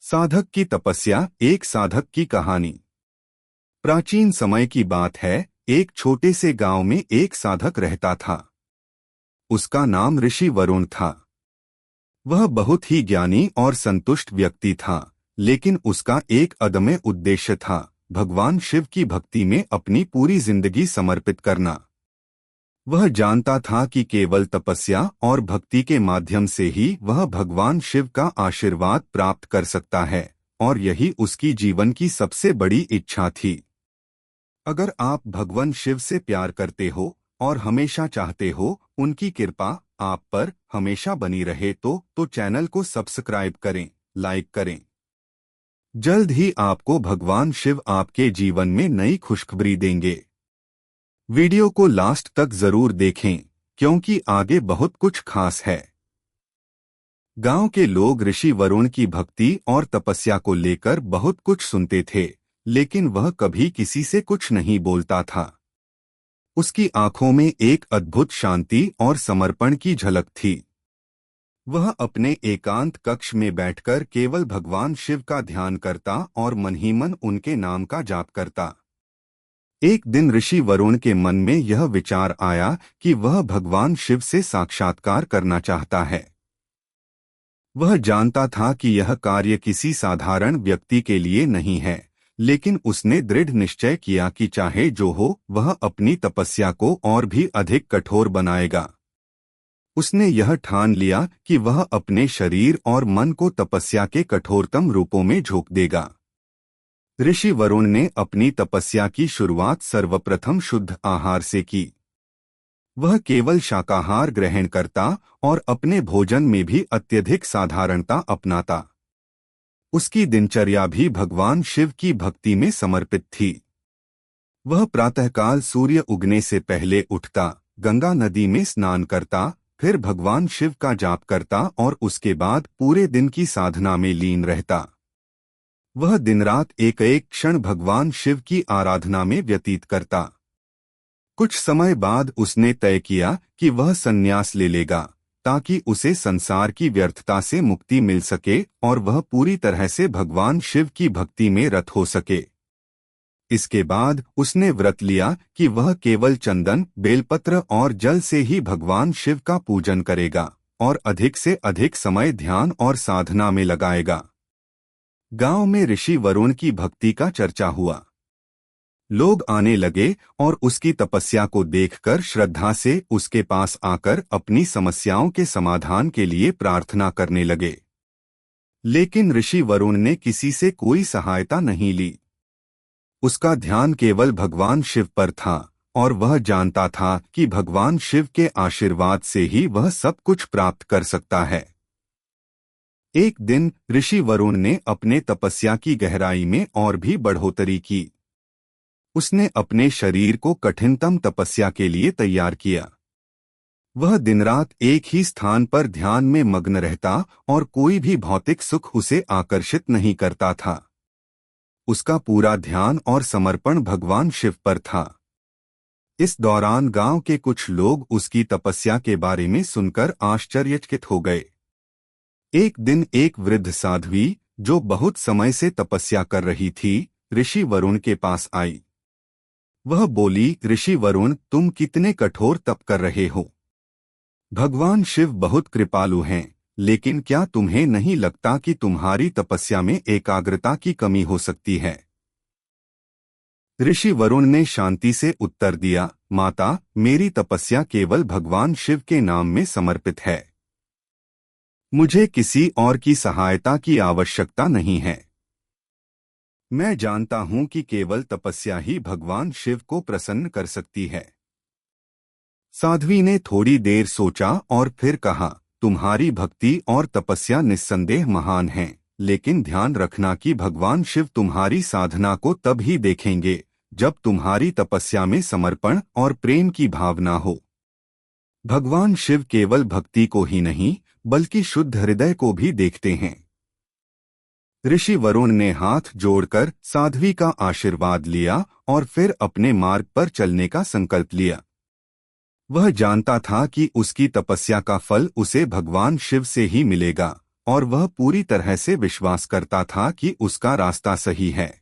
साधक की तपस्या। एक साधक की कहानी। प्राचीन समय की बात है। एक छोटे से गांव में एक साधक रहता था। उसका नाम ऋषि वरुण था। वह बहुत ही ज्ञानी और संतुष्ट व्यक्ति था, लेकिन उसका एक अदम्य उद्देश्य था, भगवान शिव की भक्ति में अपनी पूरी जिंदगी समर्पित करना। वह जानता था कि केवल तपस्या और भक्ति के माध्यम से ही वह भगवान शिव का आशीर्वाद प्राप्त कर सकता है, और यही उसकी जीवन की सबसे बड़ी इच्छा थी। अगर आप भगवान शिव से प्यार करते हो और हमेशा चाहते हो उनकी कृपा आप पर हमेशा बनी रहे तो चैनल को सब्सक्राइब करें, लाइक करें। जल्द ही आपको भगवान शिव आपके जीवन में नई खुशखबरी देंगे। वीडियो को लास्ट तक जरूर देखें, क्योंकि आगे बहुत कुछ खास है। गांव के लोग ऋषि वरुण की भक्ति और तपस्या को लेकर बहुत कुछ सुनते थे, लेकिन वह कभी किसी से कुछ नहीं बोलता था। उसकी आंखों में एक अद्भुत शांति और समर्पण की झलक थी। वह अपने एकांत कक्ष में बैठकर केवल भगवान शिव का ध्यान करता और मन ही मन उनके नाम का जाप करता। एक दिन ऋषि वरुण के मन में यह विचार आया कि वह भगवान शिव से साक्षात्कार करना चाहता है। वह जानता था कि यह कार्य किसी साधारण व्यक्ति के लिए नहीं है, लेकिन उसने दृढ़ निश्चय किया कि चाहे जो हो वह अपनी तपस्या को और भी अधिक कठोर बनाएगा। उसने यह ठान लिया कि वह अपने शरीर और मन को तपस्या के कठोरतम रूपों में झोंक देगा। ऋषि वरुण ने अपनी तपस्या की शुरुआत सर्वप्रथम शुद्ध आहार से की। वह केवल शाकाहार ग्रहण करता और अपने भोजन में भी अत्यधिक साधारणता अपनाता। उसकी दिनचर्या भी भगवान शिव की भक्ति में समर्पित थी। वह प्रातःकाल सूर्य उगने से पहले उठता, गंगा नदी में स्नान करता, फिर भगवान शिव का जाप करता और उसके बाद पूरे दिन की साधना में लीन रहता। वह दिन रात एक एक क्षण भगवान शिव की आराधना में व्यतीत करता। कुछ समय बाद उसने तय किया कि वह संन्यास ले लेगा, ताकि उसे संसार की व्यर्थता से मुक्ति मिल सके और वह पूरी तरह से भगवान शिव की भक्ति में रत हो सके। इसके बाद उसने व्रत लिया कि वह केवल चंदन, बेलपत्र और जल से ही भगवान शिव का पूजन करेगा और अधिक से अधिक समय ध्यान और साधना में लगाएगा। गांव में ऋषि वरुण की भक्ति का चर्चा हुआ। लोग आने लगे और उसकी तपस्या को देखकर श्रद्धा से उसके पास आकर अपनी समस्याओं के समाधान के लिए प्रार्थना करने लगे। लेकिन ऋषि वरुण ने किसी से कोई सहायता नहीं ली। उसका ध्यान केवल भगवान शिव पर था और वह जानता था कि भगवान शिव के आशीर्वाद से ही वह सब कुछ प्राप्त कर सकता है। एक दिन ऋषि वरुण ने अपने तपस्या की गहराई में और भी बढ़ोतरी की। उसने अपने शरीर को कठिनतम तपस्या के लिए तैयार किया। वह दिन रात एक ही स्थान पर ध्यान में मग्न रहता और कोई भी भौतिक सुख उसे आकर्षित नहीं करता था। उसका पूरा ध्यान और समर्पण भगवान शिव पर था। इस दौरान गांव के कुछ लोग उसकी तपस्या के बारे में सुनकर आश्चर्यचकित हो गए। एक दिन एक वृद्ध साध्वी, जो बहुत समय से तपस्या कर रही थी, ऋषि वरुण के पास आई। वह बोली, ऋषि वरुण, तुम कितने कठोर तप कर रहे हो। भगवान शिव बहुत कृपालु हैं, लेकिन क्या तुम्हें नहीं लगता कि तुम्हारी तपस्या में एकाग्रता की कमी हो सकती है। ऋषि वरुण ने शांति से उत्तर दिया, माता, मेरी तपस्या केवल भगवान शिव के नाम में समर्पित है। मुझे किसी और की सहायता की आवश्यकता नहीं है। मैं जानता हूं कि केवल तपस्या ही भगवान शिव को प्रसन्न कर सकती है। साध्वी ने थोड़ी देर सोचा और फिर कहा, तुम्हारी भक्ति और तपस्या निस्संदेह महान हैं, लेकिन ध्यान रखना कि भगवान शिव तुम्हारी साधना को तब ही देखेंगे जब तुम्हारी तपस्या में समर्पण और प्रेम की भावना हो। भगवान शिव केवल भक्ति को ही नहीं, बल्कि शुद्ध हृदय को भी देखते हैं। ऋषि वरुण ने हाथ जोड़कर साध्वी का आशीर्वाद लिया और फिर अपने मार्ग पर चलने का संकल्प लिया। वह जानता था कि उसकी तपस्या का फल उसे भगवान शिव से ही मिलेगा और वह पूरी तरह से विश्वास करता था कि उसका रास्ता सही है।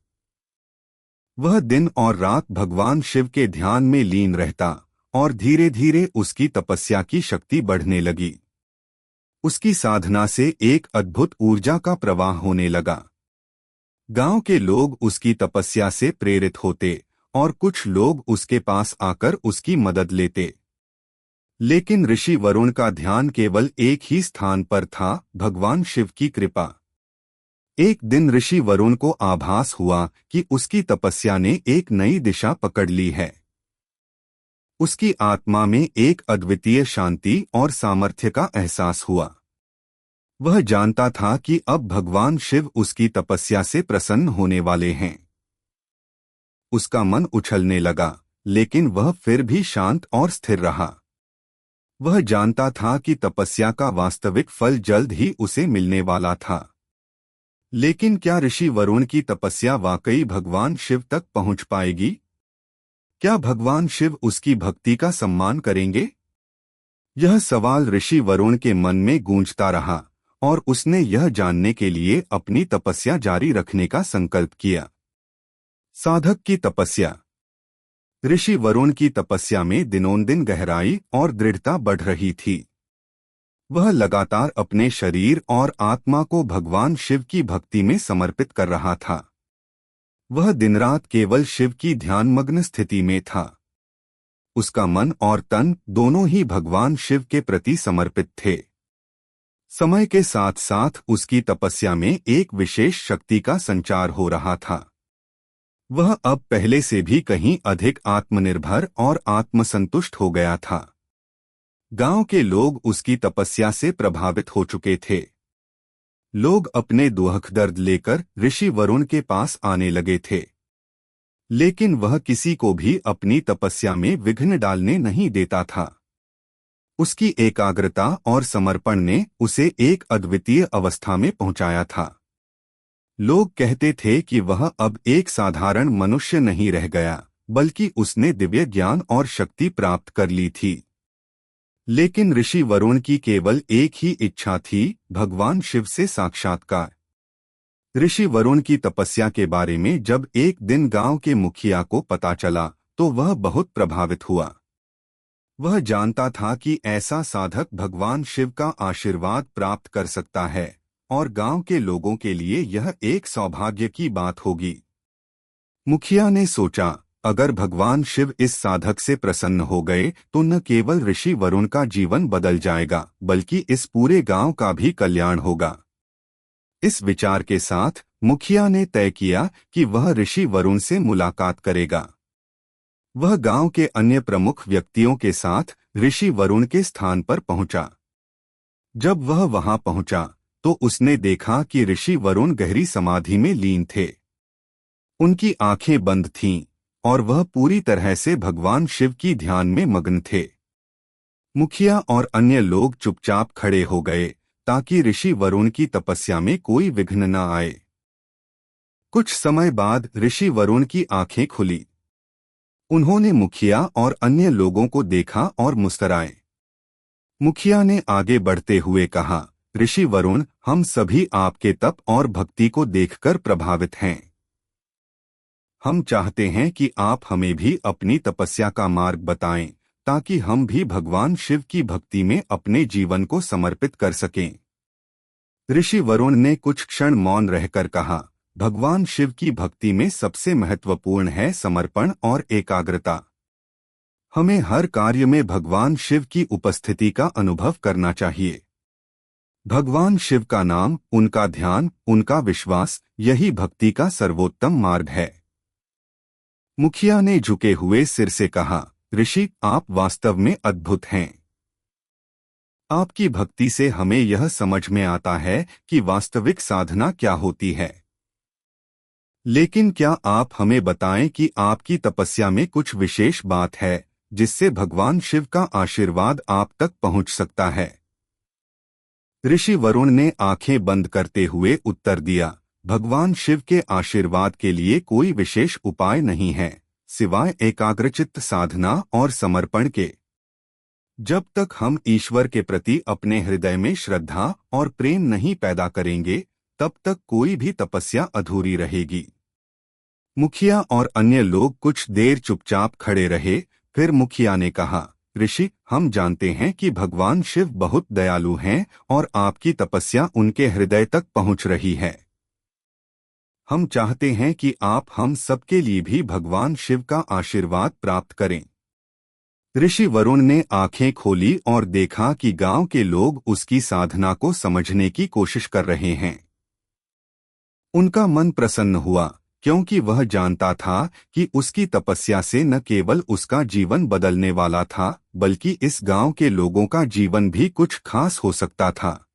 वह दिन और रात भगवान शिव के ध्यान में लीन रहता और धीरे धीरे उसकी तपस्या की शक्ति बढ़ने लगी। उसकी साधना से एक अद्भुत ऊर्जा का प्रवाह होने लगा। गांव के लोग उसकी तपस्या से प्रेरित होते और कुछ लोग उसके पास आकर उसकी मदद लेते। लेकिन ऋषि वरुण का ध्यान केवल एक ही स्थान पर था, भगवान शिव की कृपा। एक दिन ऋषि वरुण को आभास हुआ कि उसकी तपस्या ने एक नई दिशा पकड़ ली है। उसकी आत्मा में एक अद्वितीय शांति और सामर्थ्य का एहसास हुआ। वह जानता था कि अब भगवान शिव उसकी तपस्या से प्रसन्न होने वाले हैं। उसका मन उछलने लगा, लेकिन वह फिर भी शांत और स्थिर रहा। वह जानता था कि तपस्या का वास्तविक फल जल्द ही उसे मिलने वाला था। लेकिन क्या ऋषि वरुण की तपस्या वाकई भगवान शिव तक पहुंच पाएगी? क्या भगवान शिव उसकी भक्ति का सम्मान करेंगे? यह सवाल ऋषि वरुण के मन में गूंजता रहा और उसने यह जानने के लिए अपनी तपस्या जारी रखने का संकल्प किया। साधक की तपस्या। ऋषि वरुण की तपस्या में दिनोंदिन गहराई और दृढ़ता बढ़ रही थी। वह लगातार अपने शरीर और आत्मा को भगवान शिव की भक्ति में समर्पित कर रहा था। वह दिन रात केवल शिव की ध्यानमग्न स्थिति में था। उसका मन और तन दोनों ही भगवान शिव के प्रति समर्पित थे। समय के साथ साथ उसकी तपस्या में एक विशेष शक्ति का संचार हो रहा था। वह अब पहले से भी कहीं अधिक आत्मनिर्भर और आत्मसंतुष्ट हो गया था। गांव के लोग उसकी तपस्या से प्रभावित हो चुके थे। लोग अपने दुख दर्द लेकर ऋषि वरुण के पास आने लगे थे, लेकिन वह किसी को भी अपनी तपस्या में विघ्न डालने नहीं देता था। उसकी एकाग्रता और समर्पण ने उसे एक अद्वितीय अवस्था में पहुंचाया था। लोग कहते थे कि वह अब एक साधारण मनुष्य नहीं रह गया, बल्कि उसने दिव्य ज्ञान और शक्ति प्राप्त कर ली थी। लेकिन ऋषि वरुण की केवल एक ही इच्छा थी, भगवान शिव से साक्षात्कार। ऋषि वरुण की तपस्या के बारे में जब एक दिन गांव के मुखिया को पता चला तो वह बहुत प्रभावित हुआ। वह जानता था कि ऐसा साधक भगवान शिव का आशीर्वाद प्राप्त कर सकता है और गांव के लोगों के लिए यह एक सौभाग्य की बात होगी। मुखिया ने सोचा, अगर भगवान शिव इस साधक से प्रसन्न हो गए तो न केवल ऋषि वरुण का जीवन बदल जाएगा, बल्कि इस पूरे गांव का भी कल्याण होगा। इस विचार के साथ मुखिया ने तय किया कि वह ऋषि वरुण से मुलाकात करेगा। वह गांव के अन्य प्रमुख व्यक्तियों के साथ ऋषि वरुण के स्थान पर पहुंचा। जब वह वहां पहुंचा तो उसने देखा कि ऋषि वरुण गहरी समाधि में लीन थे। उनकी आंखें बंद थीं और वह पूरी तरह से भगवान शिव की ध्यान में मग्न थे। मुखिया और अन्य लोग चुपचाप खड़े हो गए ताकि ऋषि वरुण की तपस्या में कोई विघ्न न आए। कुछ समय बाद ऋषि वरुण की आंखें खुली। उन्होंने मुखिया और अन्य लोगों को देखा और मुस्कुराए। मुखिया ने आगे बढ़ते हुए कहा, ऋषि वरुण, हम सभी आपके तप और भक्ति को देखकर प्रभावित हैं। हम चाहते हैं कि आप हमें भी अपनी तपस्या का मार्ग बताएं, ताकि हम भी भगवान शिव की भक्ति में अपने जीवन को समर्पित कर सकें। ऋषि वरुण ने कुछ क्षण मौन रहकर कहा, भगवान शिव की भक्ति में सबसे महत्वपूर्ण है समर्पण और एकाग्रता। हमें हर कार्य में भगवान शिव की उपस्थिति का अनुभव करना चाहिए। भगवान शिव का नाम, उनका ध्यान, उनका विश्वास, यही भक्ति का सर्वोत्तम मार्ग है। मुखिया ने झुके हुए सिर से कहा, ऋषि, आप वास्तव में अद्भुत हैं। आपकी भक्ति से हमें यह समझ में आता है कि वास्तविक साधना क्या होती है। लेकिन क्या आप हमें बताएं कि आपकी तपस्या में कुछ विशेष बात है जिससे भगवान शिव का आशीर्वाद आप तक पहुंच सकता है? ऋषि वरुण ने आंखें बंद करते हुए उत्तर दिया, भगवान शिव के आशीर्वाद के लिए कोई विशेष उपाय नहीं है, सिवाय एकाग्रचित्त साधना और समर्पण के। जब तक हम ईश्वर के प्रति अपने हृदय में श्रद्धा और प्रेम नहीं पैदा करेंगे, तब तक कोई भी तपस्या अधूरी रहेगी। मुखिया और अन्य लोग कुछ देर चुपचाप खड़े रहे। फिर मुखिया ने कहा, ऋषि, हम जानते हैं कि भगवान शिव बहुत दयालु हैं और आपकी तपस्या उनके हृदय तक पहुंच रही है। हम चाहते हैं कि आप हम सबके लिए भी भगवान शिव का आशीर्वाद प्राप्त करें। ऋषि वरुण ने आंखें खोली और देखा कि गांव के लोग उसकी साधना को समझने की कोशिश कर रहे हैं। उनका मन प्रसन्न हुआ, क्योंकि वह जानता था कि उसकी तपस्या से न केवल उसका जीवन बदलने वाला था, बल्कि इस गांव के लोगों का जीवन भी कुछ खास हो सकता था।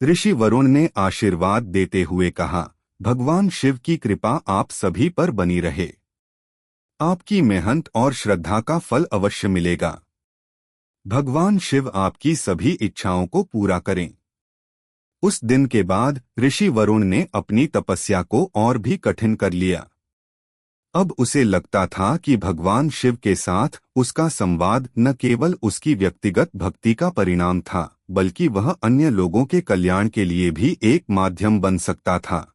ऋषि वरुण ने आशीर्वाद देते हुए कहा, भगवान शिव की कृपा आप सभी पर बनी रहे। आपकी मेहनत और श्रद्धा का फल अवश्य मिलेगा। भगवान शिव आपकी सभी इच्छाओं को पूरा करें। उस दिन के बाद ऋषि वरुण ने अपनी तपस्या को और भी कठिन कर लिया। अब उसे लगता था कि भगवान शिव के साथ उसका संवाद न केवल उसकी व्यक्तिगत भक्ति का परिणाम था, बल्कि वह अन्य लोगों के कल्याण के लिए भी एक माध्यम बन सकता था।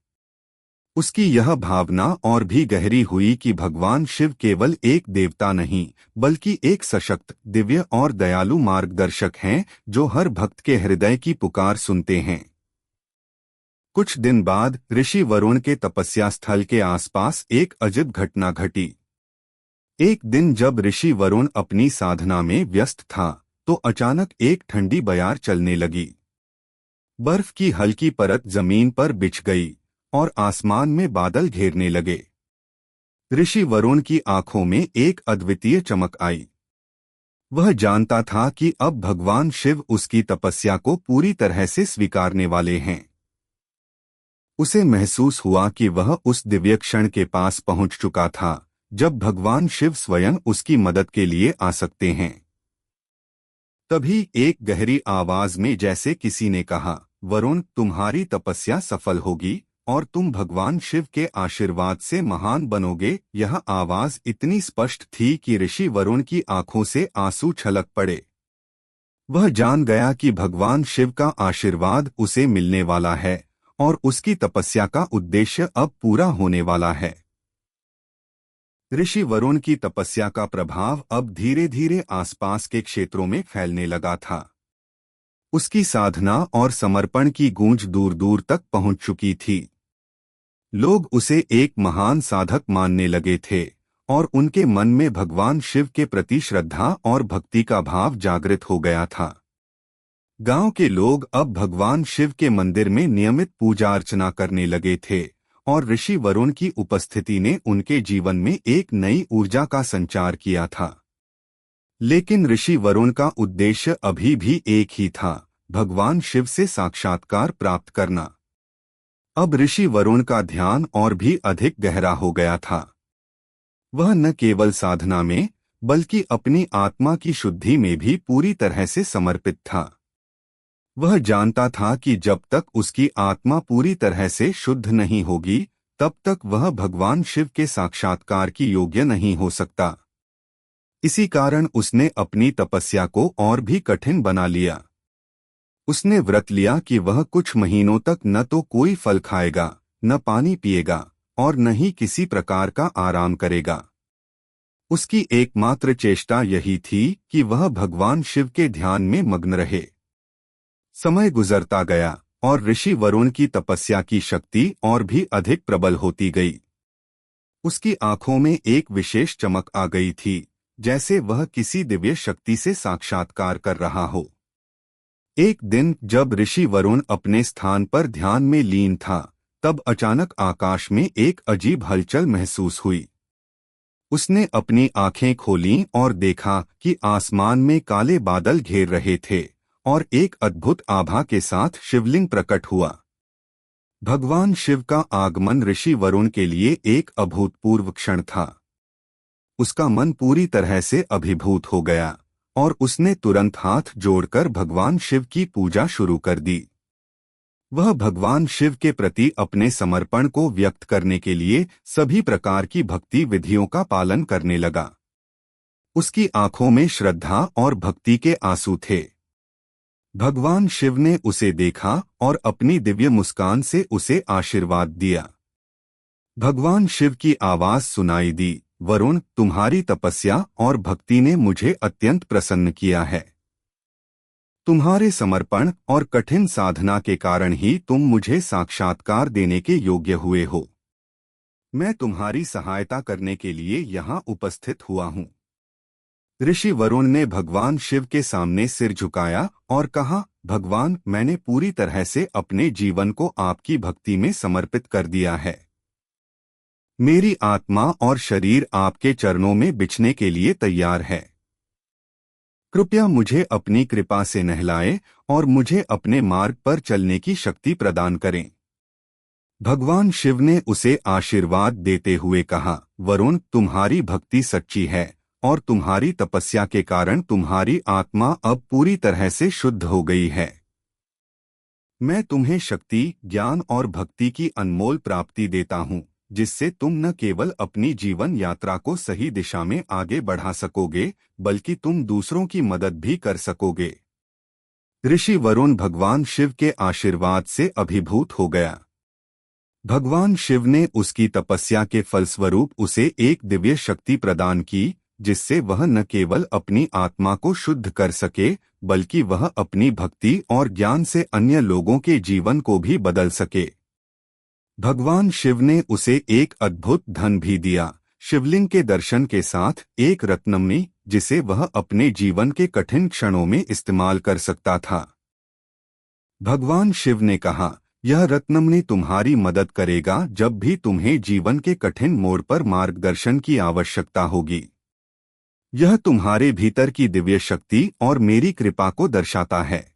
उसकी यह भावना और भी गहरी हुई कि भगवान शिव केवल एक देवता नहीं, बल्कि एक सशक्त, दिव्य और दयालु मार्गदर्शक हैं, जो हर भक्त के हृदय की पुकार सुनते हैं। कुछ दिन बाद ऋषि वरुण के तपस्या स्थल के आसपास एक अजब घटना घटी। एक दिन जब ऋषि वरुण अपनी साधना में व्यस्त था, तो अचानक एक ठंडी बयार चलने लगी। बर्फ की हल्की परत जमीन पर बिछ गई और आसमान में बादल घेरने लगे। ऋषि वरुण की आंखों में एक अद्वितीय चमक आई। वह जानता था कि अब भगवान शिव उसकी तपस्या को पूरी तरह से स्वीकारने वाले हैं। उसे महसूस हुआ कि वह उस दिव्य क्षण के पास पहुंच चुका था, जब भगवान शिव स्वयं उसकी मदद के लिए आ सकते हैं। तभी एक गहरी आवाज में जैसे किसी ने कहा, वरुण, तुम्हारी तपस्या सफल होगी और तुम भगवान शिव के आशीर्वाद से महान बनोगे। यह आवाज इतनी स्पष्ट थी कि ऋषि वरुण की आंखों से आंसू छलक पड़े। वह जान गया कि भगवान शिव का आशीर्वाद उसे मिलने वाला है और उसकी तपस्या का उद्देश्य अब पूरा होने वाला है। ऋषि वरुण की तपस्या का प्रभाव अब धीरे धीरे आसपास के क्षेत्रों में फैलने लगा था। उसकी साधना और समर्पण की गूंज दूर दूर तक पहुंच चुकी थी। लोग उसे एक महान साधक मानने लगे थे और उनके मन में भगवान शिव के प्रति श्रद्धा और भक्ति का भाव जागृत हो गया था। गांव के लोग अब भगवान शिव के मंदिर में नियमित पूजा अर्चना करने लगे थे और ऋषि वरुण की उपस्थिति ने उनके जीवन में एक नई ऊर्जा का संचार किया था। लेकिन ऋषि वरुण का उद्देश्य अभी भी एक ही था, भगवान शिव से साक्षात्कार प्राप्त करना। अब ऋषि वरुण का ध्यान और भी अधिक गहरा हो गया था। वह न केवल साधना में, बल्कि अपनी आत्मा की शुद्धि में भी पूरी तरह से समर्पित था। वह जानता था कि जब तक उसकी आत्मा पूरी तरह से शुद्ध नहीं होगी, तब तक वह भगवान शिव के साक्षात्कार की योग्य नहीं हो सकता। इसी कारण उसने अपनी तपस्या को और भी कठिन बना लिया। उसने व्रत लिया कि वह कुछ महीनों तक न तो कोई फल खाएगा, न पानी पिएगा और न ही किसी प्रकार का आराम करेगा। उसकी एकमात्र चेष्टा यही थी कि वह भगवान शिव के ध्यान में मग्न रहे। समय गुजरता गया और ऋषि वरुण की तपस्या की शक्ति और भी अधिक प्रबल होती गई। उसकी आंखों में एक विशेष चमक आ गई थी, जैसे वह किसी दिव्य शक्ति से साक्षात्कार कर रहा हो। एक दिन जब ऋषि वरुण अपने स्थान पर ध्यान में लीन था, तब अचानक आकाश में एक अजीब हलचल महसूस हुई। उसने अपनी आंखें खोलीं और देखा कि आसमान में काले बादल घेर रहे थे और एक अद्भुत आभा के साथ शिवलिंग प्रकट हुआ। भगवान शिव का आगमन ऋषि वरुण के लिए एक अभूतपूर्व क्षण था। उसका मन पूरी तरह से अभिभूत हो गया और उसने तुरंत हाथ जोड़कर भगवान शिव की पूजा शुरू कर दी। वह भगवान शिव के प्रति अपने समर्पण को व्यक्त करने के लिए सभी प्रकार की भक्ति विधियों का पालन करने लगा। उसकी आंखों में श्रद्धा और भक्ति के आंसू थे। भगवान शिव ने उसे देखा और अपनी दिव्य मुस्कान से उसे आशीर्वाद दिया। भगवान शिव की आवाज सुनाई दी, वरुण, तुम्हारी तपस्या और भक्ति ने मुझे अत्यंत प्रसन्न किया है। तुम्हारे समर्पण और कठिन साधना के कारण ही तुम मुझे साक्षात्कार देने के योग्य हुए हो। मैं तुम्हारी सहायता करने के लिए यहाँ उपस्थित हुआ हूँ। ऋषि वरुण ने भगवान शिव के सामने सिर झुकाया और कहा, भगवान, मैंने पूरी तरह से अपने जीवन को आपकी भक्ति में समर्पित कर दिया है। मेरी आत्मा और शरीर आपके चरणों में बिछने के लिए तैयार है। कृपया मुझे अपनी कृपा से नहलाएं और मुझे अपने मार्ग पर चलने की शक्ति प्रदान करें। भगवान शिव ने उसे आशीर्वाद देते हुए कहा, वरुण, तुम्हारी भक्ति सच्ची है और तुम्हारी तपस्या के कारण तुम्हारी आत्मा अब पूरी तरह से शुद्ध हो गई है। मैं तुम्हें शक्ति, ज्ञान और भक्ति की अनमोल प्राप्ति देता हूँ, जिससे तुम न केवल अपनी जीवन यात्रा को सही दिशा में आगे बढ़ा सकोगे, बल्कि तुम दूसरों की मदद भी कर सकोगे। ऋषि वरुण भगवान शिव के आशीर्वाद से अभिभूत हो गया। भगवान शिव ने उसकी तपस्या के फलस्वरूप उसे एक दिव्य शक्ति प्रदान की, जिससे वह न केवल अपनी आत्मा को शुद्ध कर सके, बल्कि वह अपनी भक्ति और ज्ञान से अन्य लोगों के जीवन को भी बदल सके। भगवान शिव ने उसे एक अद्भुत धन भी दिया, शिवलिंग के दर्शन के साथ एक रत्नमणि, जिसे वह अपने जीवन के कठिन क्षणों में इस्तेमाल कर सकता था। भगवान शिव ने कहा, यह रत्नमणि तुम्हारी मदद करेगा जब भी तुम्हें जीवन के कठिन मोड़ पर मार्गदर्शन की आवश्यकता होगी। यह तुम्हारे भीतर की दिव्य शक्ति और मेरी कृपा को दर्शाता है।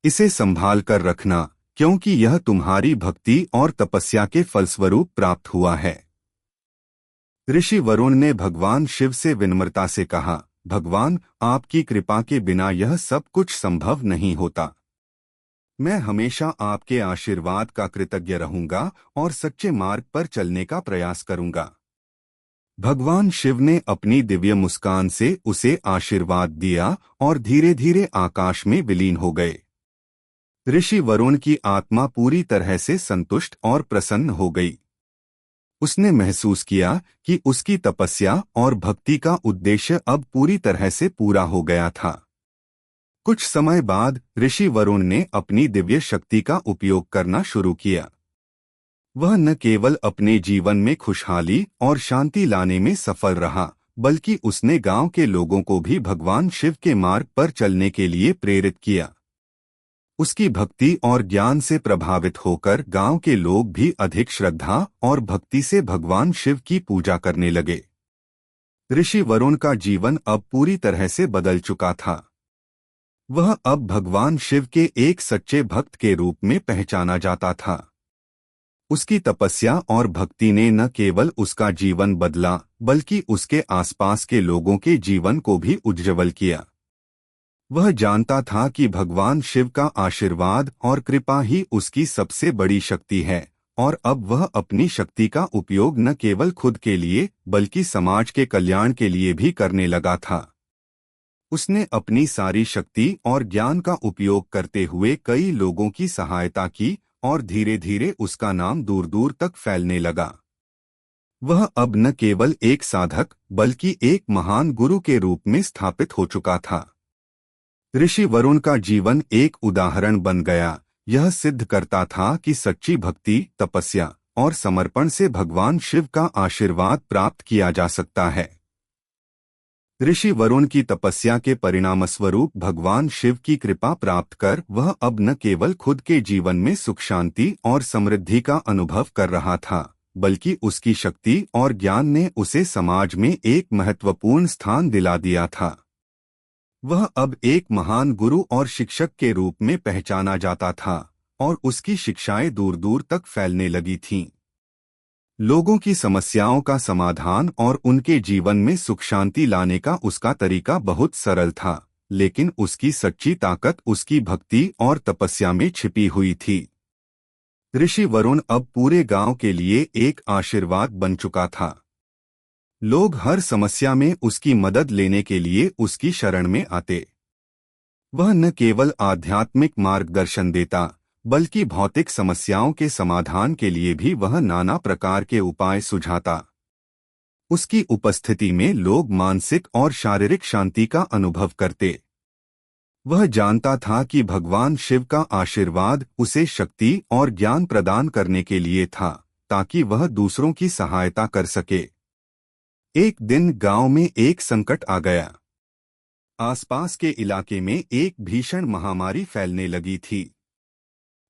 इसे संभाल कर रखना, क्योंकि यह तुम्हारी भक्ति और तपस्या के फलस्वरूप प्राप्त हुआ है। ऋषि वरुण ने भगवान शिव से विनम्रता से कहा, भगवान, आपकी कृपा के बिना यह सब कुछ संभव नहीं होता। मैं हमेशा आपके आशीर्वाद का कृतज्ञ रहूंगा और सच्चे मार्ग पर चलने का प्रयास करूंगा। भगवान शिव ने अपनी दिव्य मुस्कान से उसे आशीर्वाद दिया और धीरे धीरे आकाश में विलीन हो गए। ऋषि वरुण की आत्मा पूरी तरह से संतुष्ट और प्रसन्न हो गई। उसने महसूस किया कि उसकी तपस्या और भक्ति का उद्देश्य अब पूरी तरह से पूरा हो गया था। कुछ समय बाद ऋषि वरुण ने अपनी दिव्य शक्ति का उपयोग करना शुरू किया। वह न केवल अपने जीवन में खुशहाली और शांति लाने में सफल रहा, बल्कि उसने गांव के लोगों को भी भगवान शिव के मार्ग पर चलने के लिए प्रेरित किया। उसकी भक्ति और ज्ञान से प्रभावित होकर गांव के लोग भी अधिक श्रद्धा और भक्ति से भगवान शिव की पूजा करने लगे। ऋषि वरुण का जीवन अब पूरी तरह से बदल चुका था। वह अब भगवान शिव के एक सच्चे भक्त के रूप में पहचाना जाता था। उसकी तपस्या और भक्ति ने न केवल उसका जीवन बदला, बल्कि उसके आसपास के लोगों के जीवन को भी उज्ज्वल किया। वह जानता था कि भगवान शिव का आशीर्वाद और कृपा ही उसकी सबसे बड़ी शक्ति है, और अब वह अपनी शक्ति का उपयोग न केवल खुद के लिए, बल्कि समाज के कल्याण के लिए भी करने लगा था। उसने अपनी सारी शक्ति और ज्ञान का उपयोग करते हुए कई लोगों की सहायता की, और धीरे धीरे उसका नाम दूर दूर तक फैलने लगा। वह अब न केवल एक साधक, बल्कि एक महान गुरु के रूप में स्थापित हो चुका था। ऋषि वरुण का जीवन एक उदाहरण बन गया। यह सिद्ध करता था कि सच्ची भक्ति, तपस्या और समर्पण से भगवान शिव का आशीर्वाद प्राप्त किया जा सकता है। ऋषि वरुण की तपस्या के परिणामस्वरूप भगवान शिव की कृपा प्राप्त कर वह अब न केवल खुद के जीवन में सुख, शांति और समृद्धि का अनुभव कर रहा था, बल्कि उसकी शक्ति और ज्ञान ने उसे समाज में एक महत्वपूर्ण स्थान दिला दिया था। वह अब एक महान गुरु और शिक्षक के रूप में पहचाना जाता था, और उसकी शिक्षाएं दूर दूर तक फैलने लगी थीं। लोगों की समस्याओं का समाधान और उनके जीवन में सुख शांति लाने का उसका तरीका बहुत सरल था, लेकिन उसकी सच्ची ताकत उसकी भक्ति और तपस्या में छिपी हुई थी। ऋषि वरुण अब पूरे गांव के लिए एक आशीर्वाद बन चुका था। लोग हर समस्या में उसकी मदद लेने के लिए उसकी शरण में आते। वह न केवल आध्यात्मिक मार्गदर्शन देता, बल्कि भौतिक समस्याओं के समाधान के लिए भी वह नाना प्रकार के उपाय सुझाता। उसकी उपस्थिति में लोग मानसिक और शारीरिक शांति का अनुभव करते। वह जानता था कि भगवान शिव का आशीर्वाद उसे शक्ति और ज्ञान प्रदान करने के लिए था, ताकि वह दूसरों की सहायता कर सके। एक दिन गांव में एक संकट आ गया। आसपास के इलाके में एक भीषण महामारी फैलने लगी थी।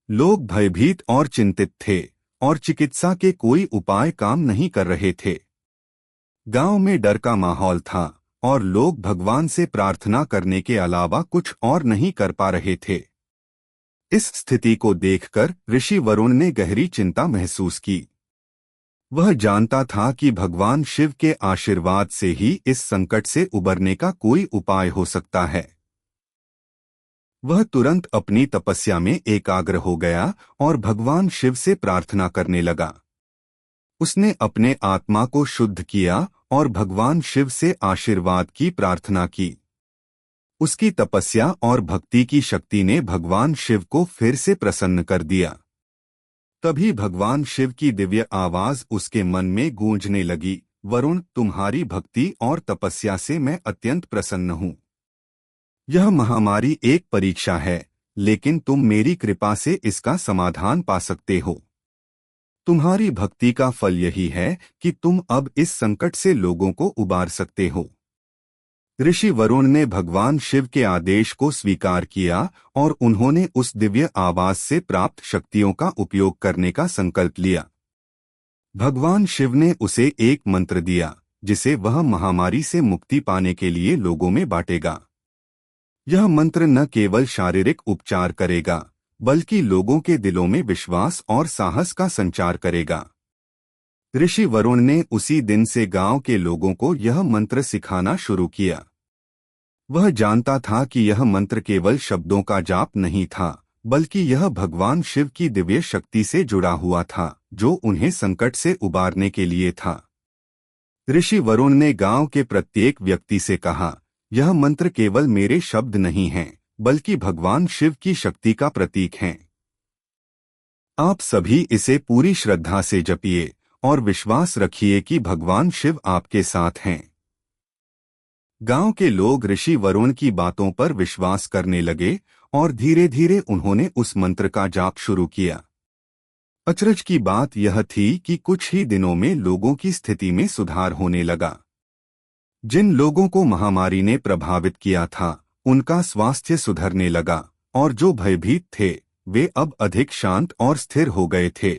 लोग भयभीत और चिंतित थे, और चिकित्सा के कोई उपाय काम नहीं कर रहे थे। गांव में डर का माहौल था, और लोग भगवान से प्रार्थना करने के अलावा कुछ और नहीं कर पा रहे थे। इस स्थिति को देखकर ऋषि वरुण ने गहरी चिंता महसूस की। वह जानता था कि भगवान शिव के आशीर्वाद से ही इस संकट से उबरने का कोई उपाय हो सकता है। वह तुरंत अपनी तपस्या में एकाग्र हो गया और भगवान शिव से प्रार्थना करने लगा। उसने अपने आत्मा को शुद्ध किया और भगवान शिव से आशीर्वाद की प्रार्थना की। उसकी तपस्या और भक्ति की शक्ति ने भगवान शिव को फिर से प्रसन्न कर दिया। तभी भगवान शिव की दिव्य आवाज उसके मन में गूंजने लगी, वरुण, तुम्हारी भक्ति और तपस्या से मैं अत्यंत प्रसन्न हूँ। यह महामारी एक परीक्षा है, लेकिन तुम मेरी कृपा से इसका समाधान पा सकते हो। तुम्हारी भक्ति का फल यही है कि तुम अब इस संकट से लोगों को उबार सकते हो। ऋषि वरुण ने भगवान शिव के आदेश को स्वीकार किया और उन्होंने उस दिव्य आवाज से प्राप्त शक्तियों का उपयोग करने का संकल्प लिया। भगवान शिव ने उसे एक मंत्र दिया, जिसे वह महामारी से मुक्ति पाने के लिए लोगों में बांटेगा। यह मंत्र न केवल शारीरिक उपचार करेगा, बल्कि लोगों के दिलों में विश्वास और साहस का संचार करेगा। ऋषि वरुण ने उसी दिन से गांव के लोगों को यह मंत्र सिखाना शुरू किया। वह जानता था कि यह मंत्र केवल शब्दों का जाप नहीं था, बल्कि यह भगवान शिव की दिव्य शक्ति से जुड़ा हुआ था, जो उन्हें संकट से उबारने के लिए था। ऋषि वरुण ने गांव के प्रत्येक व्यक्ति से कहा, यह मंत्र केवल मेरे शब्द नहीं हैं, बल्कि भगवान शिव की शक्ति का प्रतीक हैं। आप सभी इसे पूरी श्रद्धा से जपिए और विश्वास रखिए कि भगवान शिव आपके साथ हैं। गांव के लोग ऋषि वरुण की बातों पर विश्वास करने लगे और धीरे धीरे उन्होंने उस मंत्र का जाप शुरू किया। अचरज की बात यह थी कि कुछ ही दिनों में लोगों की स्थिति में सुधार होने लगा। जिन लोगों को महामारी ने प्रभावित किया था, उनका स्वास्थ्य सुधरने लगा, और जो भयभीत थे, वे अब अधिक शांत और स्थिर हो गए थे।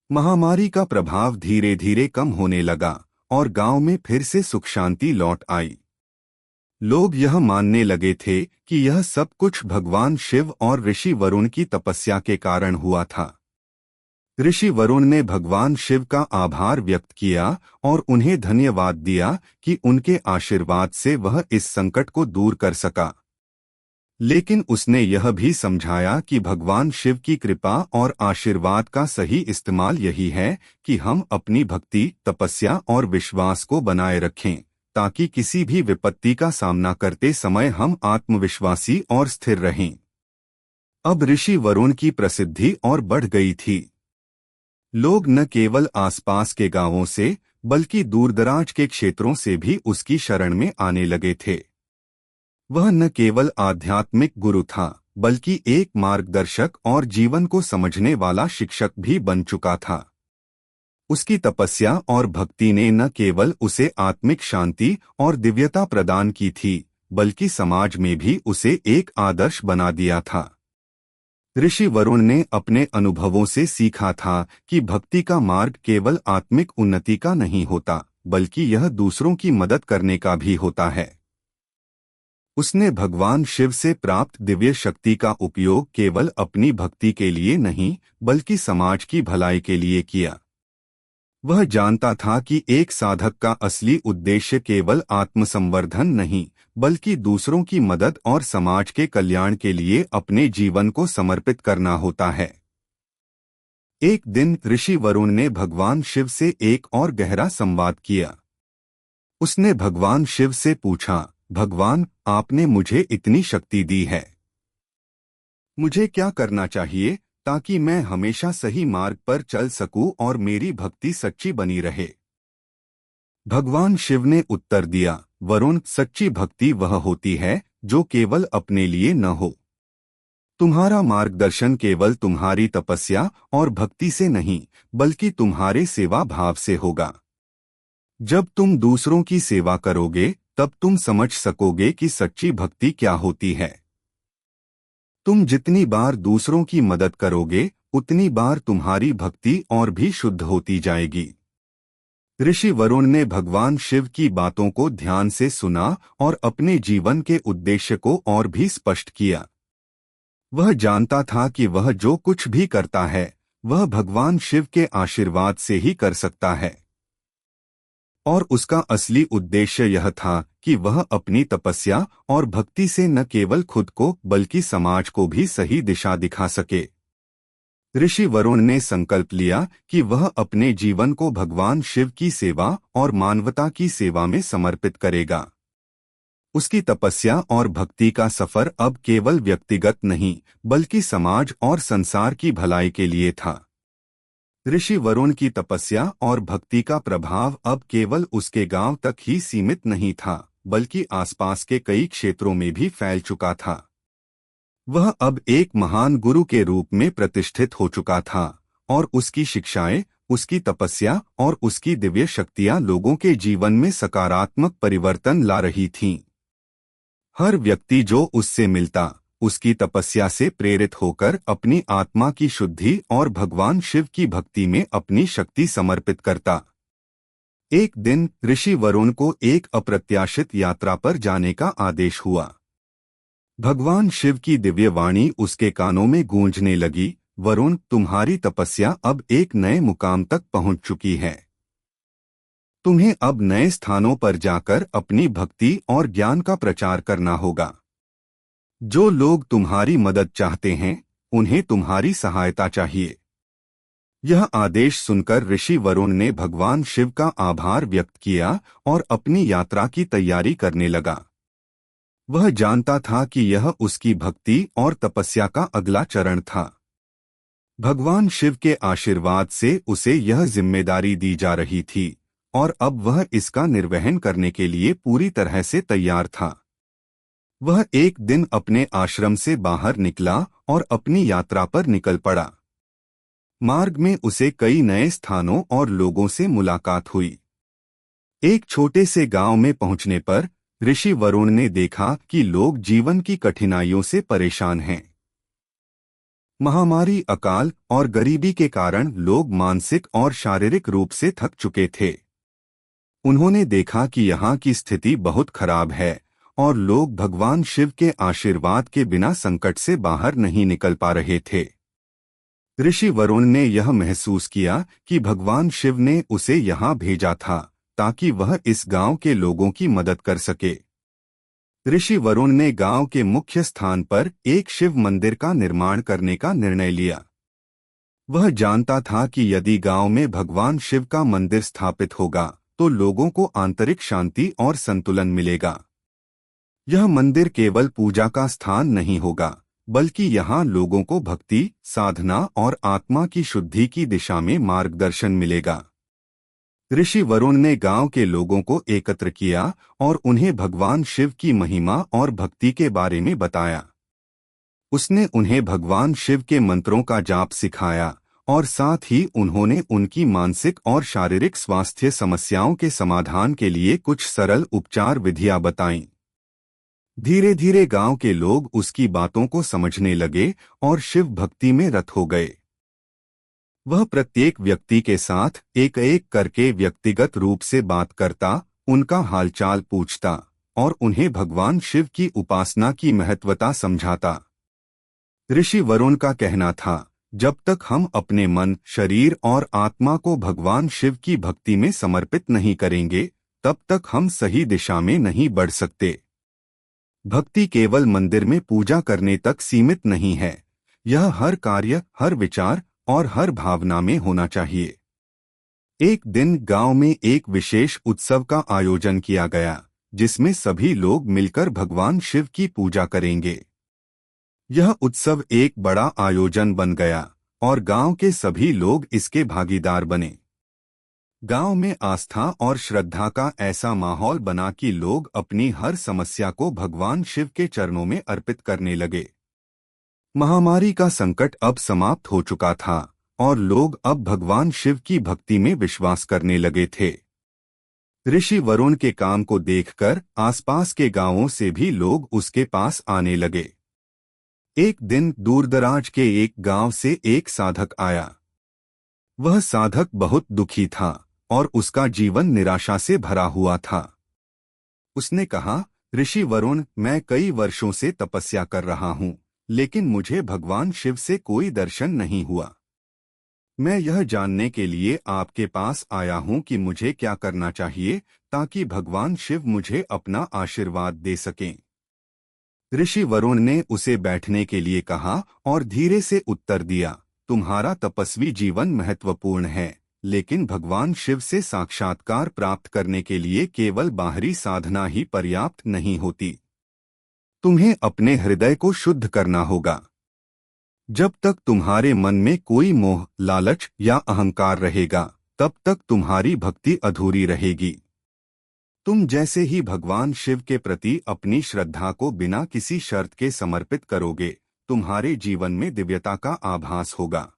महामारी का प्रभाव धीरे धीरे कम होने लगा और गांव में फिर से सुख शांति लौट आई। लोग यह मानने लगे थे कि यह सब कुछ भगवान शिव और ऋषि वरुण की तपस्या के कारण हुआ था। ऋषि वरुण ने भगवान शिव का आभार व्यक्त किया और उन्हें धन्यवाद दिया कि उनके आशीर्वाद से वह इस संकट को दूर कर सका। लेकिन उसने यह भी समझाया कि भगवान शिव की कृपा और आशीर्वाद का सही इस्तेमाल यही है कि हम अपनी भक्ति, तपस्या और विश्वास को बनाए रखें, ताकि किसी भी विपत्ति का सामना करते समय हम आत्मविश्वासी और स्थिर रहें। अब ऋषि वरुण की प्रसिद्धि और बढ़ गई थी। लोग न केवल आसपास के गांवों से, बल्कि दूरदराज के क्षेत्रों से भी उसकी शरण में आने लगे थे। वह न केवल आध्यात्मिक गुरु था, बल्कि एक मार्गदर्शक और जीवन को समझने वाला शिक्षक भी बन चुका था। उसकी तपस्या और भक्ति ने न केवल उसे आत्मिक शांति और दिव्यता प्रदान की थी, बल्कि समाज में भी उसे एक आदर्श बना दिया था। ऋषि वरुण ने अपने अनुभवों से सीखा था कि भक्ति का मार्ग केवल आत्मिक उन्नति का नहीं होता, बल्कि यह दूसरों की मदद करने का भी होता है। उसने भगवान शिव से प्राप्त दिव्य शक्ति का उपयोग केवल अपनी भक्ति के लिए नहीं, बल्कि समाज की भलाई के लिए किया। वह जानता था कि एक साधक का असली उद्देश्य केवल आत्मसंवर्धन नहीं, बल्कि दूसरों की मदद और समाज के कल्याण के लिए अपने जीवन को समर्पित करना होता है। एक दिन ऋषि वरुण ने भगवान शिव से एक और गहरा संवाद किया। उसने भगवान शिव से पूछा, भगवान, आपने मुझे इतनी शक्ति दी है, मुझे क्या करना चाहिए ताकि मैं हमेशा सही मार्ग पर चल सकूं और मेरी भक्ति सच्ची बनी रहे। भगवान शिव ने उत्तर दिया, वरुण, सच्ची भक्ति वह होती है जो केवल अपने लिए न हो। तुम्हारा मार्गदर्शन केवल तुम्हारी तपस्या और भक्ति से नहीं, बल्कि तुम्हारे सेवा भाव से होगा। जब तुम दूसरों की सेवा करोगे, तब तुम समझ सकोगे कि सच्ची भक्ति क्या होती है। तुम जितनी बार दूसरों की मदद करोगे, उतनी बार तुम्हारी भक्ति और भी शुद्ध होती जाएगी। ऋषि वरुण ने भगवान शिव की बातों को ध्यान से सुना और अपने जीवन के उद्देश्य को और भी स्पष्ट किया। वह जानता था कि वह जो कुछ भी करता है, वह भगवान शिव के आशीर्वाद से ही कर सकता है, और उसका असली उद्देश्य यह था कि वह अपनी तपस्या और भक्ति से न केवल खुद को बल्कि समाज को भी सही दिशा दिखा सके। ऋषि वरुण ने संकल्प लिया कि वह अपने जीवन को भगवान शिव की सेवा और मानवता की सेवा में समर्पित करेगा। उसकी तपस्या और भक्ति का सफर अब केवल व्यक्तिगत नहीं, बल्कि समाज और संसार की भलाई के लिए था। ऋषि वरुण की तपस्या और भक्ति का प्रभाव अब केवल उसके गांव तक ही सीमित नहीं था, बल्कि आसपास के कई क्षेत्रों में भी फैल चुका था। वह अब एक महान गुरु के रूप में प्रतिष्ठित हो चुका था, और उसकी शिक्षाएं, उसकी तपस्या और उसकी दिव्य शक्तियां लोगों के जीवन में सकारात्मक परिवर्तन ला रही थीं। हर व्यक्ति जो उससे मिलता, उसकी तपस्या से प्रेरित होकर अपनी आत्मा की शुद्धि और भगवान शिव की भक्ति में अपनी शक्ति समर्पित करता। एक दिन ऋषि वरुण को एक अप्रत्याशित यात्रा पर जाने का आदेश हुआ। भगवान शिव की दिव्य वाणी उसके कानों में गूंजने लगी, वरुण, तुम्हारी तपस्या अब एक नए मुकाम तक पहुंच चुकी है। तुम्हें अब नए स्थानों पर जाकर अपनी भक्ति और ज्ञान का प्रचार करना होगा। जो लोग तुम्हारी मदद चाहते हैं, उन्हें तुम्हारी सहायता चाहिए। यह आदेश सुनकर ऋषि वरुण ने भगवान शिव का आभार व्यक्त किया और अपनी यात्रा की तैयारी करने लगा। वह जानता था कि यह उसकी भक्ति और तपस्या का अगला चरण था। भगवान शिव के आशीर्वाद से उसे यह जिम्मेदारी दी जा रही थी, और अब वह इसका निर्वहन करने के लिए पूरी तरह से तैयार था। वह एक दिन अपने आश्रम से बाहर निकला और अपनी यात्रा पर निकल पड़ा। मार्ग में उसे कई नए स्थानों और लोगों से मुलाकात हुई। एक छोटे से गांव में पहुंचने पर ऋषि वरुण ने देखा कि लोग जीवन की कठिनाइयों से परेशान हैं। महामारी, अकाल और गरीबी के कारण लोग मानसिक और शारीरिक रूप से थक चुके थे। उन्होंने देखा कि यहाँ की स्थिति बहुत खराब है और लोग भगवान शिव के आशीर्वाद के बिना संकट से बाहर नहीं निकल पा रहे थे। ऋषि वरुण ने यह महसूस किया कि भगवान शिव ने उसे यहाँ भेजा था ताकि वह इस गांव के लोगों की मदद कर सके। ऋषि वरुण ने गांव के मुख्य स्थान पर एक शिव मंदिर का निर्माण करने का निर्णय लिया। वह जानता था कि यदि गांव में भगवान शिव का मंदिर स्थापित होगा, तो लोगों को आंतरिक शांति और संतुलन मिलेगा। यह मंदिर केवल पूजा का स्थान नहीं होगा, बल्कि यहाँ लोगों को भक्ति, साधना और आत्मा की शुद्धि की दिशा में मार्गदर्शन मिलेगा। ऋषि वरुण ने गांव के लोगों को एकत्र किया और उन्हें भगवान शिव की महिमा और भक्ति के बारे में बताया। उसने उन्हें भगवान शिव के मंत्रों का जाप सिखाया और साथ ही उन्होंने उनकी मानसिक और शारीरिक स्वास्थ्य समस्याओं के समाधान के लिए कुछ सरल उपचार विधियां बताईं। धीरे धीरे गांव के लोग उसकी बातों को समझने लगे और शिव भक्ति में रत हो गए। वह प्रत्येक व्यक्ति के साथ एक एक करके व्यक्तिगत रूप से बात करता, उनका हालचाल पूछता और उन्हें भगवान शिव की उपासना की महत्वता समझाता। ऋषि वरुण का कहना था, जब तक हम अपने मन, शरीर और आत्मा को भगवान शिव की भक्ति में समर्पित नहीं करेंगे, तब तक हम सही दिशा में नहीं बढ़ सकते। भक्ति केवल मंदिर में पूजा करने तक सीमित नहीं है, यह हर कार्य, हर विचार और हर भावना में होना चाहिए। एक दिन गांव में एक विशेष उत्सव का आयोजन किया गया, जिसमें सभी लोग मिलकर भगवान शिव की पूजा करेंगे। यह उत्सव एक बड़ा आयोजन बन गया और गांव के सभी लोग इसके भागीदार बने। गांव में आस्था और श्रद्धा का ऐसा माहौल बना कि लोग अपनी हर समस्या को भगवान शिव के चरणों में अर्पित करने लगे। महामारी का संकट अब समाप्त हो चुका था और लोग अब भगवान शिव की भक्ति में विश्वास करने लगे थे। ऋषि वरुण के काम को देखकर आसपास के गांवों से भी लोग उसके पास आने लगे। एक दिन दूरदराज के एक गांव से एक साधक आया। वह साधक बहुत दुखी था और उसका जीवन निराशा से भरा हुआ था। उसने कहा, ऋषि वरुण, मैं कई वर्षों से तपस्या कर रहा हूँ, लेकिन मुझे भगवान शिव से कोई दर्शन नहीं हुआ। मैं यह जानने के लिए आपके पास आया हूँ कि मुझे क्या करना चाहिए ताकि भगवान शिव मुझे अपना आशीर्वाद दे सकें। ऋषि वरुण ने उसे बैठने के लिए कहा और धीरे से उत्तर दिया, तुम्हारा तपस्वी जीवन महत्वपूर्ण है, लेकिन भगवान शिव से साक्षात्कार प्राप्त करने के लिए केवल बाहरी साधना ही पर्याप्त नहीं होती। तुम्हें अपने हृदय को शुद्ध करना होगा। जब तक तुम्हारे मन में कोई मोह, लालच या अहंकार रहेगा, तब तक तुम्हारी भक्ति अधूरी रहेगी। तुम जैसे ही भगवान शिव के प्रति अपनी श्रद्धा को बिना किसी शर्त के समर्पित करोगे, तुम्हारे जीवन में दिव्यता का आभास होगा।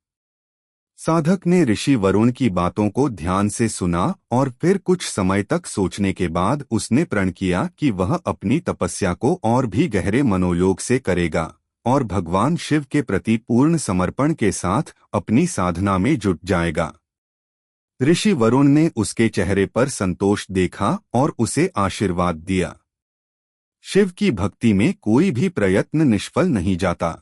साधक ने ऋषि वरुण की बातों को ध्यान से सुना और फिर कुछ समय तक सोचने के बाद उसने प्रण किया कि वह अपनी तपस्या को और भी गहरे मनोयोग से करेगा और भगवान शिव के प्रति पूर्ण समर्पण के साथ अपनी साधना में जुट जाएगा। ऋषि वरुण ने उसके चेहरे पर संतोष देखा और उसे आशीर्वाद दिया। शिव की भक्ति में कोई भी प्रयत्न निष्फल नहीं जाता।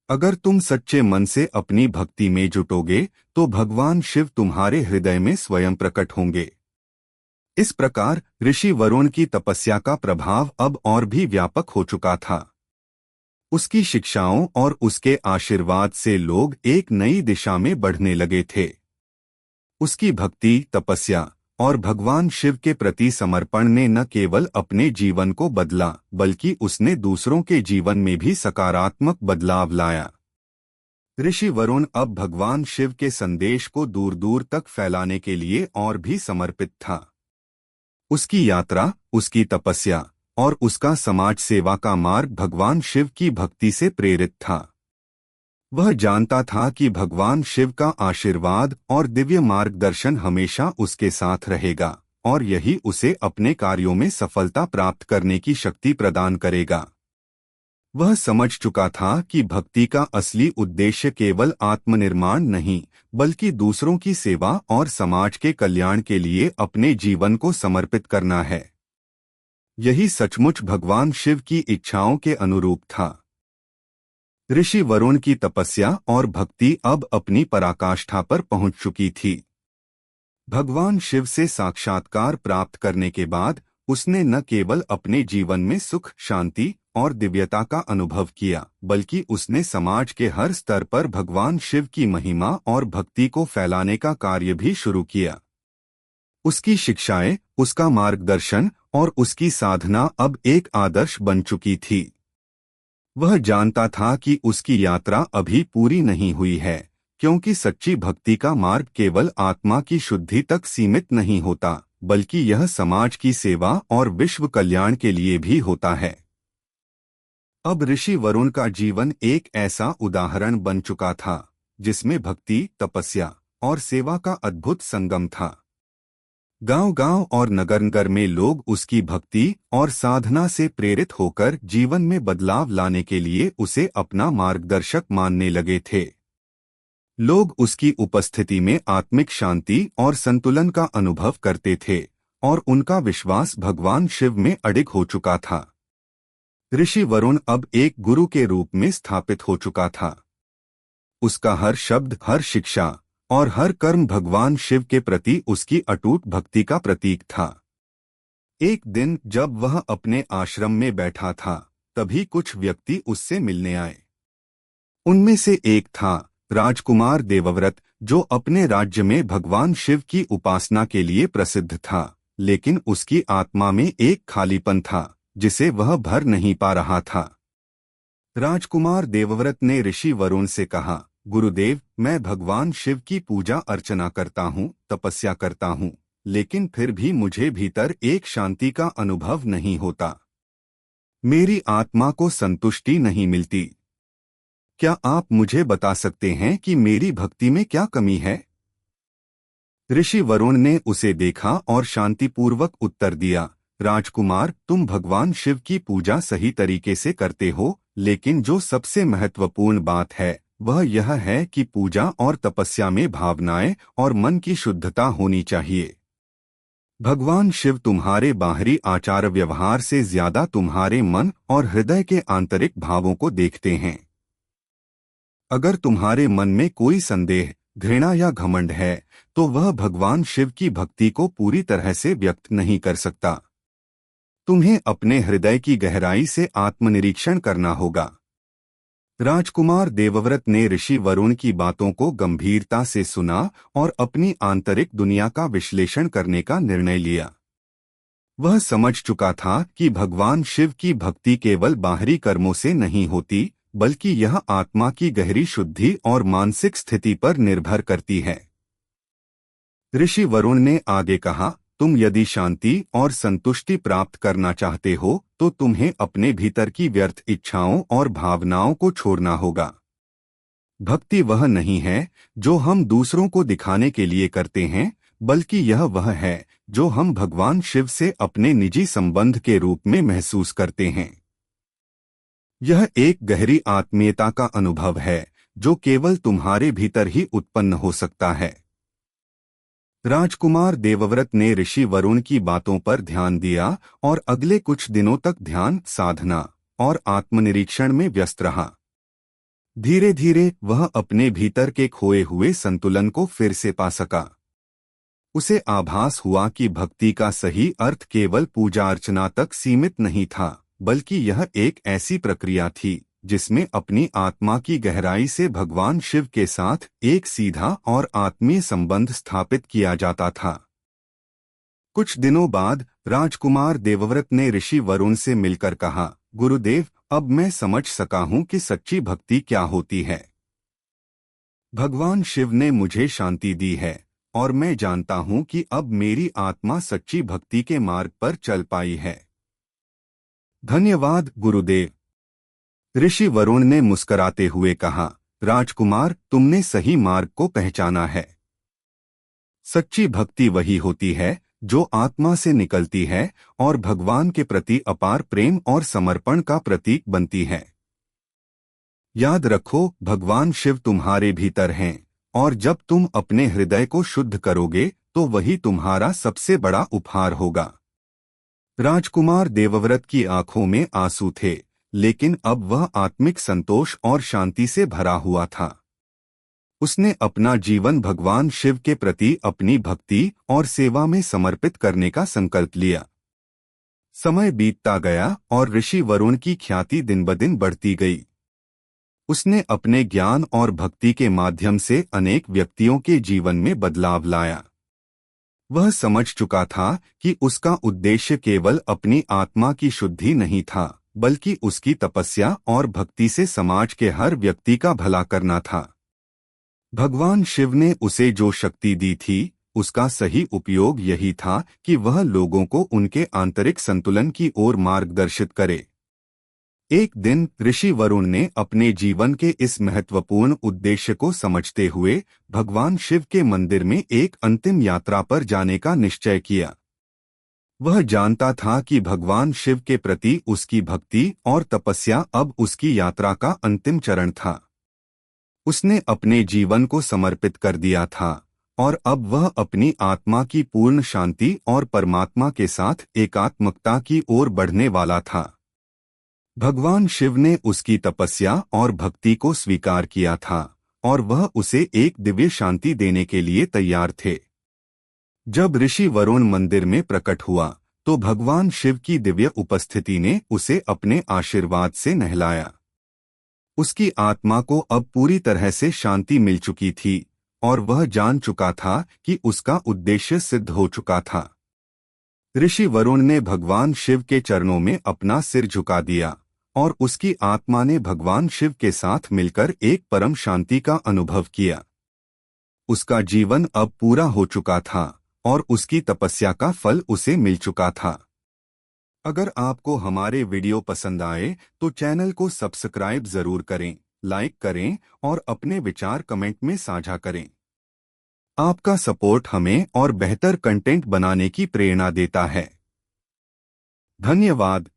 अगर तुम सच्चे मन से अपनी भक्ति में जुटोगे तो भगवान शिव तुम्हारे हृदय में स्वयं प्रकट होंगे। इस प्रकार ऋषि वरुण की तपस्या का प्रभाव अब और भी व्यापक हो चुका था। उसकी शिक्षाओं और उसके आशीर्वाद से लोग एक नई दिशा में बढ़ने लगे थे। उसकी भक्ति, तपस्या और भगवान शिव के प्रति समर्पण ने न केवल अपने जीवन को बदला, बल्कि उसने दूसरों के जीवन में भी सकारात्मक बदलाव लाया। ऋषि वरुण अब भगवान शिव के संदेश को दूर दूर तक फैलाने के लिए और भी समर्पित था। उसकी यात्रा, उसकी तपस्या और उसका समाज सेवा का मार्ग भगवान शिव की भक्ति से प्रेरित था। वह जानता था कि भगवान शिव का आशीर्वाद और दिव्य मार्गदर्शन हमेशा उसके साथ रहेगा और यही उसे अपने कार्यों में सफलता प्राप्त करने की शक्ति प्रदान करेगा। वह समझ चुका था कि भक्ति का असली उद्देश्य केवल आत्मनिर्माण नहीं, बल्कि दूसरों की सेवा और समाज के कल्याण के लिए अपने जीवन को समर्पित करना है। यही सचमुच भगवान शिव की इच्छाओं के अनुरूप था। ऋषि वरुण की तपस्या और भक्ति अब अपनी पराकाष्ठा पर पहुंच चुकी थी। भगवान शिव से साक्षात्कार प्राप्त करने के बाद उसने न केवल अपने जीवन में सुख, शांति और दिव्यता का अनुभव किया, बल्कि उसने समाज के हर स्तर पर भगवान शिव की महिमा और भक्ति को फैलाने का कार्य भी शुरू किया। उसकी शिक्षाएं, उसका मार्गदर्शन और उसकी साधना अब एक आदर्श बन चुकी थी। वह जानता था कि उसकी यात्रा अभी पूरी नहीं हुई है, क्योंकि सच्ची भक्ति का मार्ग केवल आत्मा की शुद्धि तक सीमित नहीं होता, बल्कि यह समाज की सेवा और विश्व कल्याण के लिए भी होता है। अब ऋषि वरुण का जीवन एक ऐसा उदाहरण बन चुका था जिसमें भक्ति, तपस्या और सेवा का अद्भुत संगम था। गांव-गांव और नगर-नगर में लोग उसकी भक्ति और साधना से प्रेरित होकर जीवन में बदलाव लाने के लिए उसे अपना मार्गदर्शक मानने लगे थे। लोग उसकी उपस्थिति में आत्मिक शांति और संतुलन का अनुभव करते थे और उनका विश्वास भगवान शिव में अडिग हो चुका था। ऋषि वरुण अब एक गुरु के रूप में स्थापित हो चुका था। उसका हर शब्द, हर शिक्षा और हर कर्म भगवान शिव के प्रति उसकी अटूट भक्ति का प्रतीक था। एक दिन जब वह अपने आश्रम में बैठा था, तभी कुछ व्यक्ति उससे मिलने आए। उनमें से एक था राजकुमार देवव्रत, जो अपने राज्य में भगवान शिव की उपासना के लिए प्रसिद्ध था, लेकिन उसकी आत्मा में एक खालीपन था जिसे वह भर नहीं पा रहा था। राजकुमार देवव्रत ने ऋषि वरुण से कहा, गुरुदेव, मैं भगवान शिव की पूजा अर्चना करता हूँ, तपस्या करता हूँ, लेकिन फिर भी मुझे भीतर एक शांति का अनुभव नहीं होता। मेरी आत्मा को संतुष्टि नहीं मिलती। क्या आप मुझे बता सकते हैं कि मेरी भक्ति में क्या कमी है? ऋषि वरुण ने उसे देखा और शांतिपूर्वक उत्तर दिया, राजकुमार, तुम भगवान शिव की पूजा सही तरीके से करते हो, लेकिन जो सबसे महत्वपूर्ण बात है वह यह है कि पूजा और तपस्या में भावनाएं और मन की शुद्धता होनी चाहिए। भगवान शिव तुम्हारे बाहरी आचार व्यवहार से ज्यादा तुम्हारे मन और हृदय के आंतरिक भावों को देखते हैं। अगर तुम्हारे मन में कोई संदेह, घृणा या घमंड है तो वह भगवान शिव की भक्ति को पूरी तरह से व्यक्त नहीं कर सकता। तुम्हें अपने हृदय की गहराई से आत्मनिरीक्षण करना होगा। राजकुमार देवव्रत ने ऋषि वरुण की बातों को गंभीरता से सुना और अपनी आंतरिक दुनिया का विश्लेषण करने का निर्णय लिया। वह समझ चुका था कि भगवान शिव की भक्ति केवल बाहरी कर्मों से नहीं होती, बल्कि यह आत्मा की गहरी शुद्धि और मानसिक स्थिति पर निर्भर करती है। ऋषि वरुण ने आगे कहा, तुम यदि शांति और संतुष्टि प्राप्त करना चाहते हो तो तुम्हें अपने भीतर की व्यर्थ इच्छाओं और भावनाओं को छोड़ना होगा। भक्ति वह नहीं है जो हम दूसरों को दिखाने के लिए करते हैं, बल्कि यह वह है जो हम भगवान शिव से अपने निजी संबंध के रूप में महसूस करते हैं। यह एक गहरी आत्मीयता का अनुभव है जो केवल तुम्हारे भीतर ही उत्पन्न हो सकता है। राजकुमार देवव्रत ने ऋषि वरुण की बातों पर ध्यान दिया और अगले कुछ दिनों तक ध्यान, साधना और आत्मनिरीक्षण में व्यस्त रहा। धीरे धीरे वह अपने भीतर के खोए हुए संतुलन को फिर से पा सका। उसे आभास हुआ कि भक्ति का सही अर्थ केवल पूजा अर्चना तक सीमित नहीं था, बल्कि यह एक ऐसी प्रक्रिया थी जिसमें अपनी आत्मा की गहराई से भगवान शिव के साथ एक सीधा और आत्मीय संबंध स्थापित किया जाता था। कुछ दिनों बाद राजकुमार देवव्रत ने ऋषि वरुण से मिलकर कहा, गुरुदेव, अब मैं समझ सका हूं कि सच्ची भक्ति क्या होती है। भगवान शिव ने मुझे शांति दी है और मैं जानता हूं कि अब मेरी आत्मा सच्ची भक्ति के मार्ग पर चल पाई है। धन्यवाद गुरुदेव। ऋषि वरुण ने मुस्कुराते हुए कहा, राजकुमार, तुमने सही मार्ग को पहचाना है। सच्ची भक्ति वही होती है जो आत्मा से निकलती है और भगवान के प्रति अपार प्रेम और समर्पण का प्रतीक बनती है। याद रखो, भगवान शिव तुम्हारे भीतर हैं और जब तुम अपने हृदय को शुद्ध करोगे तो वही तुम्हारा सबसे बड़ा उपहार होगा। राजकुमार देवव्रत की आंखों में आंसू थे, लेकिन अब वह आत्मिक संतोष और शांति से भरा हुआ था। उसने अपना जीवन भगवान शिव के प्रति अपनी भक्ति और सेवा में समर्पित करने का संकल्प लिया। समय बीतता गया और ऋषि वरुण की ख्याति दिन-ब-दिन बढ़ती गई। उसने अपने ज्ञान और भक्ति के माध्यम से अनेक व्यक्तियों के जीवन में बदलाव लाया। वह समझ चुका था कि उसका उद्देश्य केवल अपनी आत्मा की शुद्धि नहीं था, बल्कि उसकी तपस्या और भक्ति से समाज के हर व्यक्ति का भला करना था। भगवान शिव ने उसे जो शक्ति दी थी, उसका सही उपयोग यही था कि वह लोगों को उनके आंतरिक संतुलन की ओर मार्गदर्शित करे। एक दिन ऋषि वरुण ने अपने जीवन के इस महत्वपूर्ण उद्देश्य को समझते हुए भगवान शिव के मंदिर में एक अंतिम यात्रा पर जाने का निश्चय किया। वह जानता था कि भगवान शिव के प्रति उसकी भक्ति और तपस्या अब उसकी यात्रा का अंतिम चरण था। उसने अपने जीवन को समर्पित कर दिया था और अब वह अपनी आत्मा की पूर्ण शांति और परमात्मा के साथ एकात्मकता की ओर बढ़ने वाला था। भगवान शिव ने उसकी तपस्या और भक्ति को स्वीकार किया था और वह उसे एक दिव्य शांति देने के लिए तैयार थे। जब ऋषि वरुण मंदिर में प्रकट हुआ तो भगवान शिव की दिव्य उपस्थिति ने उसे अपने आशीर्वाद से नहलाया। उसकी आत्मा को अब पूरी तरह से शांति मिल चुकी थी और वह जान चुका था कि उसका उद्देश्य सिद्ध हो चुका था। ऋषि वरुण ने भगवान शिव के चरणों में अपना सिर झुका दिया और उसकी आत्मा ने भगवान शिव के साथ मिलकर एक परम शांति का अनुभव किया। उसका जीवन अब पूरा हो चुका था और उसकी तपस्या का फल उसे मिल चुका था। अगर आपको हमारे वीडियो पसंद आए तो चैनल को सब्सक्राइब जरूर करें, लाइक करें और अपने विचार कमेंट में साझा करें। आपका सपोर्ट हमें और बेहतर कंटेंट बनाने की प्रेरणा देता है। धन्यवाद।